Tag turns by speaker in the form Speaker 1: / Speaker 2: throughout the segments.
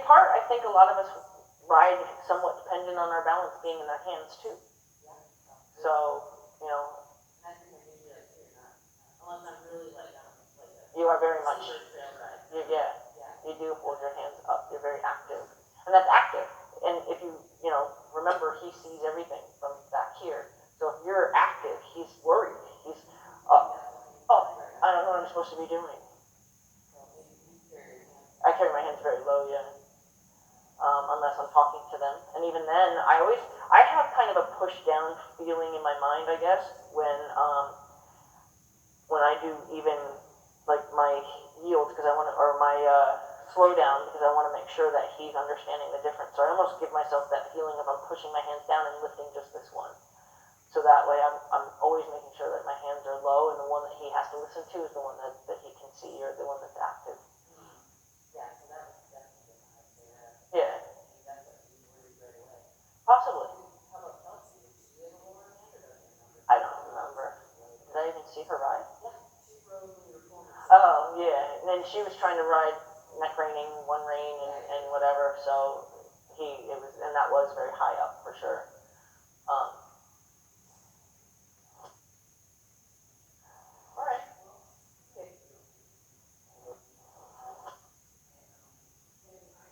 Speaker 1: part, I think a lot of us ride somewhat dependent on our balance being in our hands too. So, you know, you are very much, yeah, you do hold your hands up. You're very active, and that's active. And if you, remember, he sees everything from back here. So if you're active, he's worried. He's, oh, I don't know what I'm supposed to be doing. I carry my hands very low, yeah. Unless I'm talking to them. And even then, I have kind of a push down feeling in my mind, I guess, when I do even like my yields, because I want to, or my slow down, because I want to make sure that he's understanding the difference. So I almost give myself that feeling of I'm pushing my hands down and lifting just this one. So that way I'm always making sure that my hands are low, and the one that he has to listen to is the one that he can see, or the one that's active. Yeah. Possibly. I don't remember. Did I even see her ride? Oh, yeah. And then she was trying to ride neck reining, one rein, and whatever. So and that was very high up for sure. All right.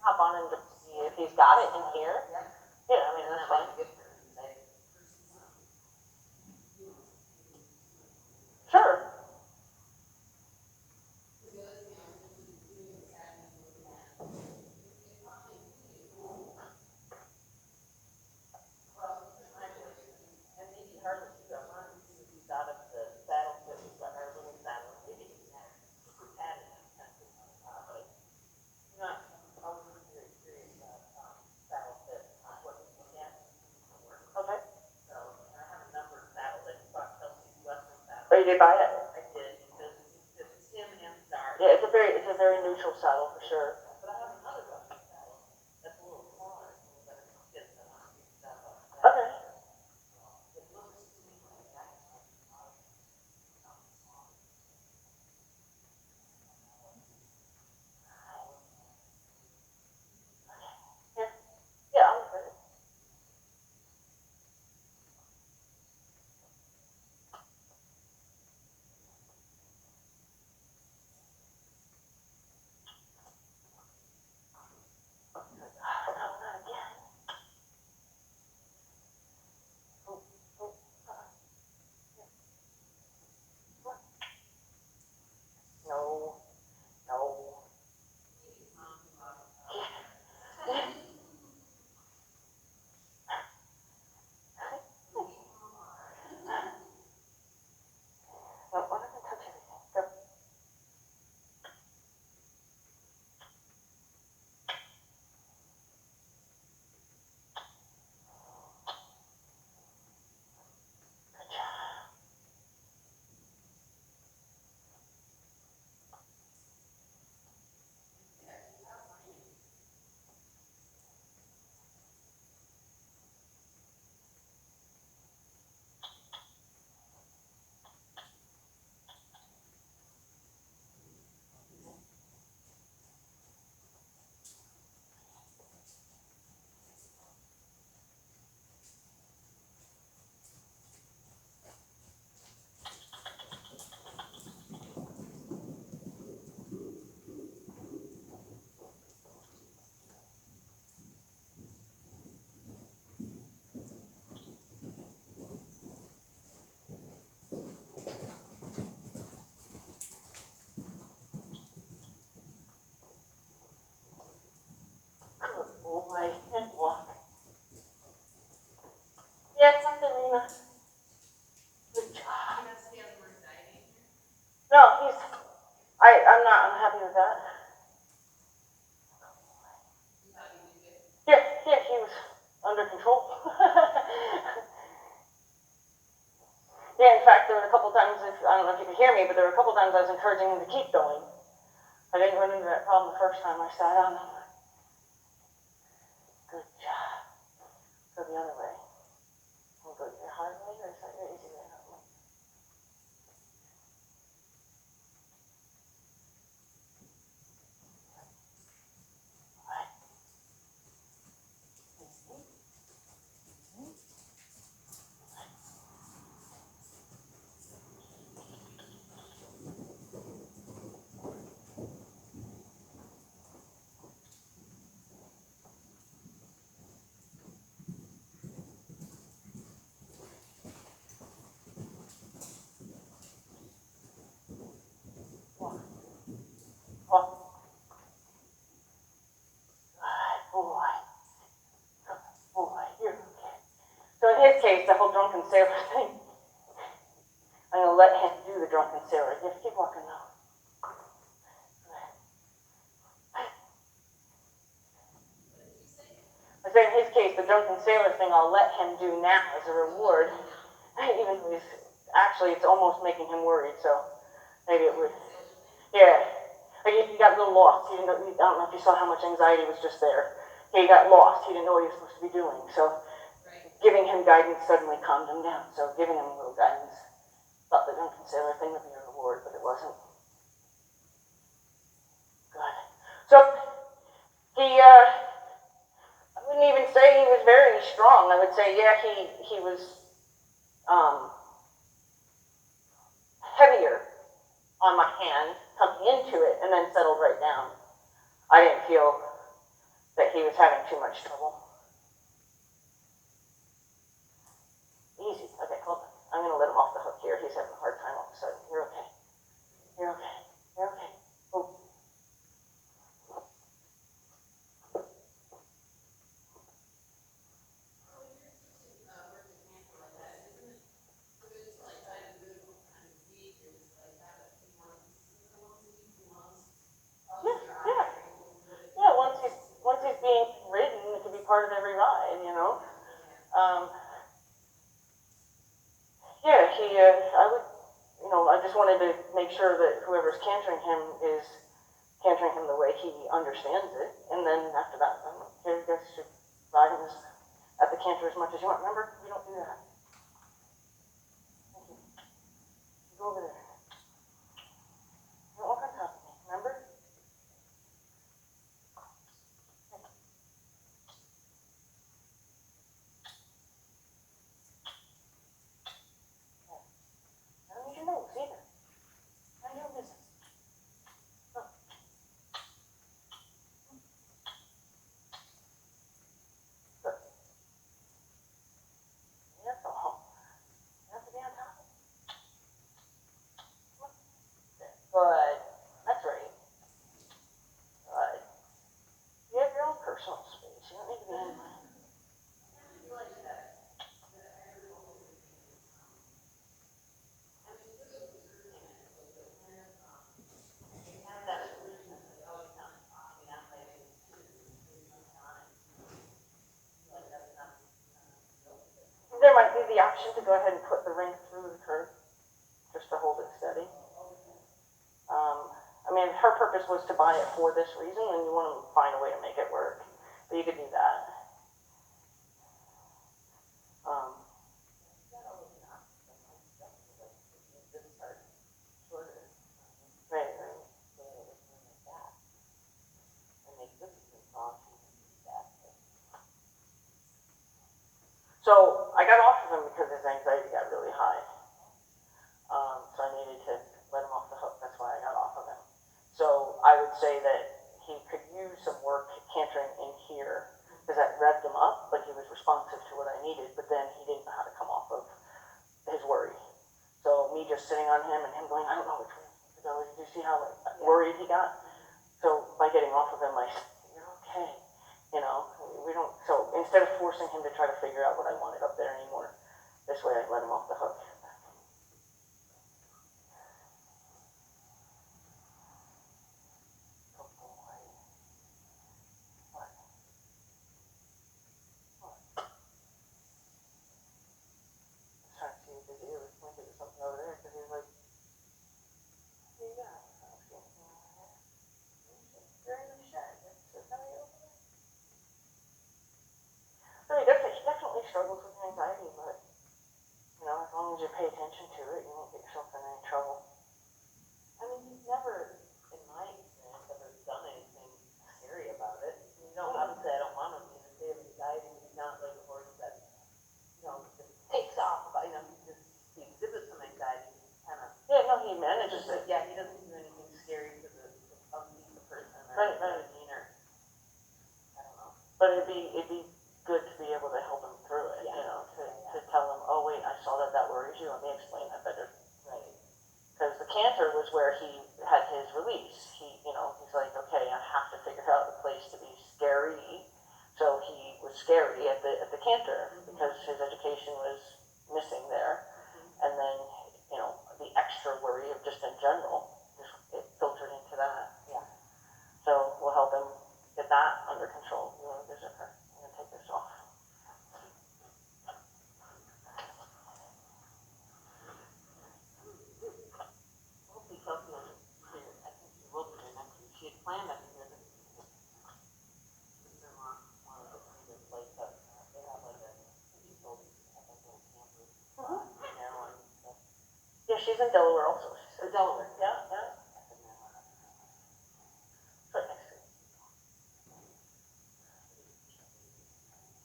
Speaker 1: Hop on and just see if he's got it in here. Yeah, I mean that's fine. Sure. And maybe Harley too. I want to see if he's out of the saddle that we've got our little saddle. Maybe he's super padded. But not always very curious about saddle fit. What we can get. Okay. So I have a number of saddles. I just bought Kelsey's Western saddle. Oh, you did buy it? I did, because it's him and Star. Yeah, it's a very neutral saddle for sure. But I have another Western saddle that's a little smaller, but it fits a lot. Okay. Yeah. Yeah, I'm excited. Not again. Oh, oh, no, no. No, we're not gonna touch anything. Go. Good job. Good boy. And walk. Yeah, it's something, Lena. Good job. No, I'm happy with that. Yeah, he was under control. Yeah, in fact, there were a couple times, I don't know if you could hear me, but there were a couple times I was encouraging him to keep going. I didn't run into that problem the first time I sat on him. Good job. Go the other way. We'll go your hard way, or is that your easy way? Alright.
Speaker 2: his case, the whole drunken sailor thing, I'm going to let him do the drunken sailor. Just keep walking now. I say in his case, the drunken sailor thing I'll let him do now as a reward. Even though he's, actually, it's almost making him worried, so maybe it would. Yeah. Like he got a little lost. He didn't know, I don't know if you saw how much anxiety was just there. He got lost. He didn't know what he was supposed to be doing. So giving him guidance suddenly calmed him down. So giving him a little guidance. Thought the drunken sailor thing would be a reward, but it wasn't. Good. So he, I wouldn't even say he was very strong. I would say, yeah, he was heavier on my hand coming into it and then settled right down. I didn't feel that he was having too much trouble. Easy. Okay, hold on. I'm going to let him off the hook here. He's having a hard time all of a sudden. You're okay. You're okay. You're okay. Oh. Yeah, once he's being ridden, it can be part of every ride, you know. Yeah, I would, you know, I just wanted to make sure that whoever's cantering him is cantering him the way he understands it, and then after that, you guys should ride him at the canter as much as you want. Remember, we don't do that. Thank you. You go over there. Don't walk on top of me, remember? I don't need your nose either. Mind your business. Oh. Good. Careful. You have to be on top of it. Good. That's right. Good. You have your own personal space. You don't need to be in mine. There might be the option to go ahead and put the ring through the curve, just to hold it steady. I mean, her purpose was to buy it for this reason, and you want to find a way to make it work. But you could do that. Right. So I got off of him because his anxiety got really high. So I needed to let him off the hook. That's why I got off of him. So I would say that he could use some work cantering in here because that revved him up, but he was responsive to what I needed, but then he didn't know how to come off of his worry. So me just sitting on him and him going, I don't know which way to go. Did you see how worried he got? So by getting off of him, I said, you're okay. You know, we don't, so instead of forcing him to try to figure out what I wanted up there anymore, this way I let him off the hook. So he definitely struggles with anxiety, but, you know, as long as you pay attention to it, you won't get yourself in any trouble.
Speaker 1: I mean, he's never, in my experience, ever done anything scary about it. You know, obviously I don't want him in a state of anxiety. He's not like a horse that, you know, just takes off. You know, he exhibits some anxiety. Kind of.
Speaker 2: Yeah, no, he manages it.
Speaker 1: Yeah, he doesn't do anything scary to upbeat the person.
Speaker 2: Right.
Speaker 1: Demeanor. I don't know.
Speaker 2: But it'd be good to be able to help him through it, you know, to tell him, oh wait, I saw that worries you, let me explain that better.
Speaker 1: Right.
Speaker 2: Because the canter was where he had his release. He's like, okay, I have to figure out a place to be scary. So he was scary at the canter because his education was she's in Delaware also. She
Speaker 1: Or
Speaker 2: said,
Speaker 1: Delaware?
Speaker 2: yeah, yeah. Right next to it.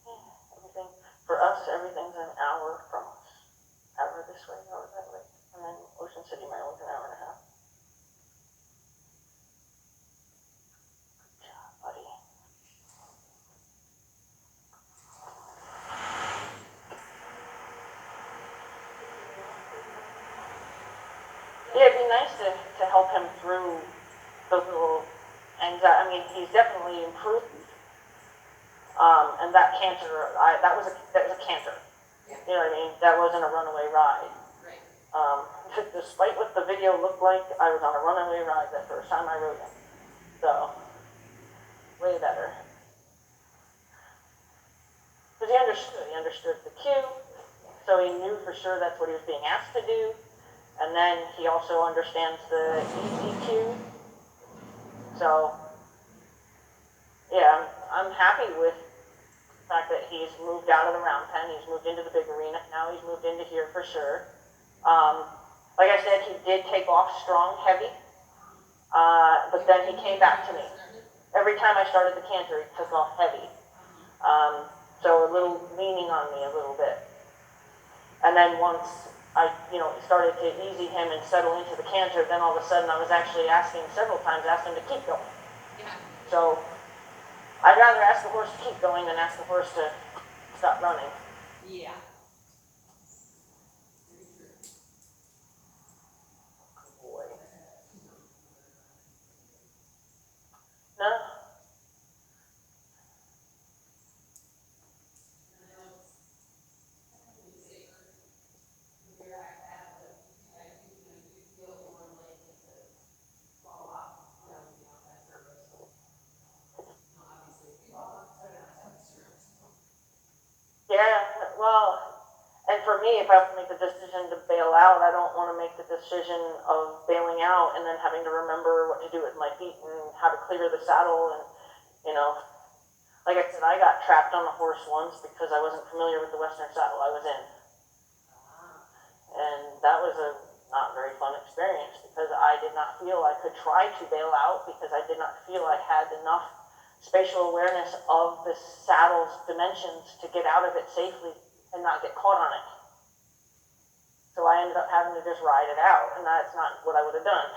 Speaker 2: Yeah, everything, for us, everything's an hour from us. Hour this way, hour that way. And then Ocean City, Maryland's an hour and a half. Good job, buddy. Yeah, it'd be nice to help him through those little anxiety. I mean, he's definitely improved. And that canter, that was a canter.
Speaker 1: Yeah.
Speaker 2: You know what I mean? That wasn't a runaway ride.
Speaker 1: Right.
Speaker 2: Despite what the video looked like, I was on a runaway ride that first time I rode him. So, way better. Because he understood the cue, so he knew for sure that's what he was being asked to do. And then he also understands the easy cue. So, yeah, I'm happy with the fact that he's moved out of the round pen, he's moved into the big arena, now he's moved into here for sure. Like I said, he did take off strong, heavy, but then he came back to me. Every time I started the canter, he took off heavy. So a little leaning on me a little bit. And then once I, started to easy him and settle into the canter, then all of a sudden I was actually several times asking him to keep going.
Speaker 1: Yeah.
Speaker 2: So I'd rather ask the horse to keep going than ask the horse to stop running.
Speaker 1: Yeah.
Speaker 2: Good boy. No? Yeah, well, and for me, if I have to make the decision to bail out, I don't want to make the decision of bailing out and then having to remember what to do with my feet and how to clear the saddle. And, like I said, I got trapped on the horse once because I wasn't familiar with the Western saddle I was in. And that was a not very fun experience because I did not feel I could try to bail out because I did not feel I had enough spatial awareness of the saddle's dimensions to get out of it safely and not get caught on it. So I ended up having to just ride it out, and that's not what I would have done.